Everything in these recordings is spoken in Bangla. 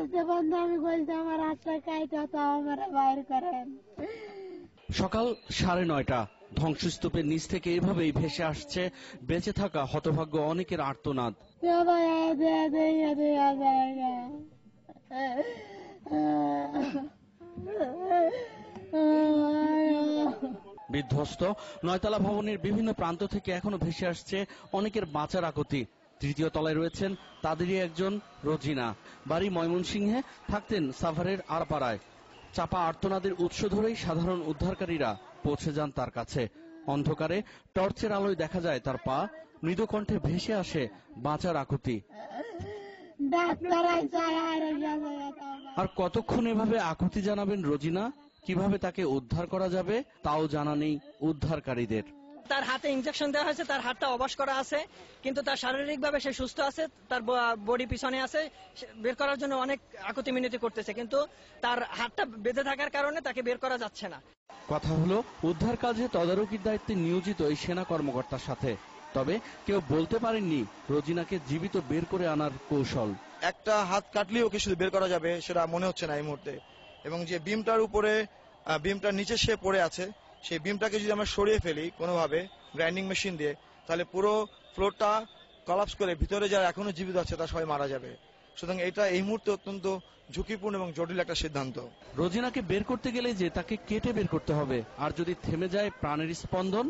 বাঁচতে বন্ধু আমি বলছি আমার হাতটা কাইটা তাও আমার বাইর করেন। সকাল 9:30 ধ্বংসস্তূপের নিচ থেকে এভাবেই ভেসে আসছে বেঁচে থাকা হতভাগ্য অনেকের আর্তনাদ। বিধ্বস্ত 9তলা ভবনের বিভিন্ন প্রান্ত থেকে এখনো ভেসে আসছে অনেকের বাঁচার আকুতি। তৃতীয় তলায় রয়েছেন তাদেরই একজন রোজিনা। বাড়ি ময়মনসিংহে, থাকতেন সাভারের আরপাড়ায়। চাপা আর্তনাদের উৎস ধরেই সাধারণ উদ্ধারকারীরা পৌঁছে যান তার কাছে। অন্ধকারে টর্চের আলোয় দেখা যায় তার পা, মৃদু কণ্ঠে ভেসে আসে বাঁচার আকুতি। আর কতক্ষণ এভাবে আকুতি জানাবেন রোজিনা? কিভাবে তাকে উদ্ধার করা যাবে তাও জানা নেই উদ্ধারকারীদের। তার হাতে ইনজেকশন দেওয়া হয়েছে, তার হাতটা অবশ করা আছে, কিন্তু তার শারীরিকভাবে সে সুস্থ আছে, তার বডি পিছনে আছে, বের করার জন্য অনেক আকুতি মিনতি করতেছে, কিন্তু তার হাতটা বেঁধে থাকার কারণে তাকে বের করা যাচ্ছে না। কথা হলো উদ্ধার কাজে তদারকির দায়িত্বে নিয়োজিত এই সেনা কর্মকর্তার সাথে। তবে কেউ বলতে পারেননি রোজিনাকে জীবিত বের করে আনার কৌশল। একটা হাত কাটলেই ওকে শুধু বের করা যাবে সেটা মনে হচ্ছে না এই মুহূর্তে। এবং যে বিমটার উপরে, বিমটার নিচে সে পড়ে আছে, সেই বিমটাকে যদি আমরা সরিয়ে ফেলি কোনোভাবে গ্রাইন্ডিং মেশিন দিয়ে, তাহলে পুরো ফ্লোরটা কলাপস করে ভিতরে যারা এখনো জীবিত আছে তারা সবাই মারা যাবে। সুতরাং এটা এই মুহূর্তে অত্যন্ত ঝুঁকিপূর্ণ এবং জটিল একটা সিদ্ধান্ত। রোজিনাকে বের করতে গেলে যে তাকে কেটে বের করতে হবে, আর যদি থেমে যায় প্রাণের স্পন্দন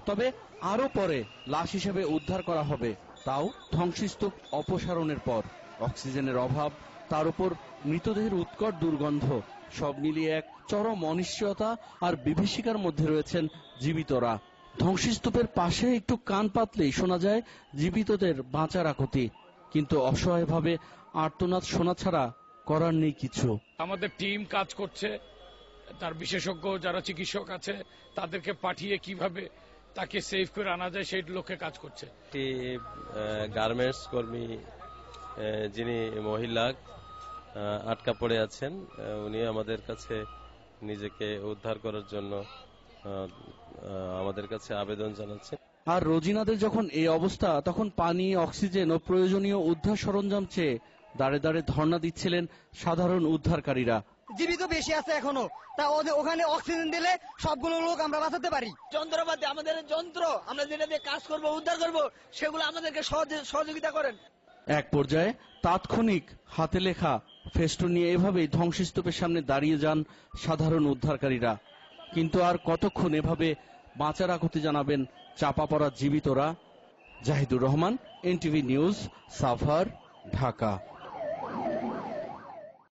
তবে আরো পরে লাশ হিসেবে উদ্ধার করা হবে, তাও ধ্বংসস্তূপ অপসারণের পর। অক্সিজেনের অভাব, তার উপর মৃতদেহের উৎকট দুর্গন্ধ, সব মিলিয়ে এক চরম অনিশ্চয়তা আর বিভীষিকার মধ্যে রয়েছেন জীবিতরা। ধ্বংসস্তূপের পাশে একটু কান পাতলেই শোনা যায় জীবিতদের বাঁচার আকুতি, কিন্তু অসহায়ভাবে আর্তনাদ শোনা ছাড়া করার নেই কিছু। আমাদের টিম কাজ করছে, তার বিশেষজ্ঞ যারা চিকিৎসক আছে তাদেরকে পাঠিয়ে কিভাবে তাকে সেভ করে আনা যায় সেই লক্ষ্যে কাজ করছে। গার্মেন্টস কর্মী যিনি মহিলা আটকা পড়ে আছেন, উনি আমাদের কাছে নিজেকে উদ্ধার করার জন্য আমাদের কাছে আবেদন জানাচ্ছেন। আর রোজিনাদের যখন এই অবস্থা, তখন পানি, অক্সিজেন ও প্রয়োজনীয় উদ্ধার সরঞ্জাম চেয়ে দাঁড়ে দাঁড়ে ধর্ণা দিচ্ছিলেন সাধারণ উদ্ধারকারীরা। জীবিত বেশি আছে এখনো, তা ওখানে অক্সিজেন দিলে সবগুলো লোক আমরা বাঁচাতে পারি। যন্ত্রপাতি, আমাদের যন্ত্র, আমরা যেটা দিয়ে কাজ করব, উদ্ধার করব, সেগুলো আমাদেরকে সহযোগিতা করেন। এক পর্যায়ে তাৎক্ষণিক হাতে লেখা ফেস্টুন নিয়ে এভাবেই ধ্বংসস্তূপের সামনে দাঁড়িয়ে যান সাধারণ উদ্ধারকারীরা। কিন্তু আর কতক্ষণ এভাবে বাঁচার আকুতি জানাবেন চাপা পড়া জীবিতরা? Zahidur Rahman, NTV news, Savar, Dhaka.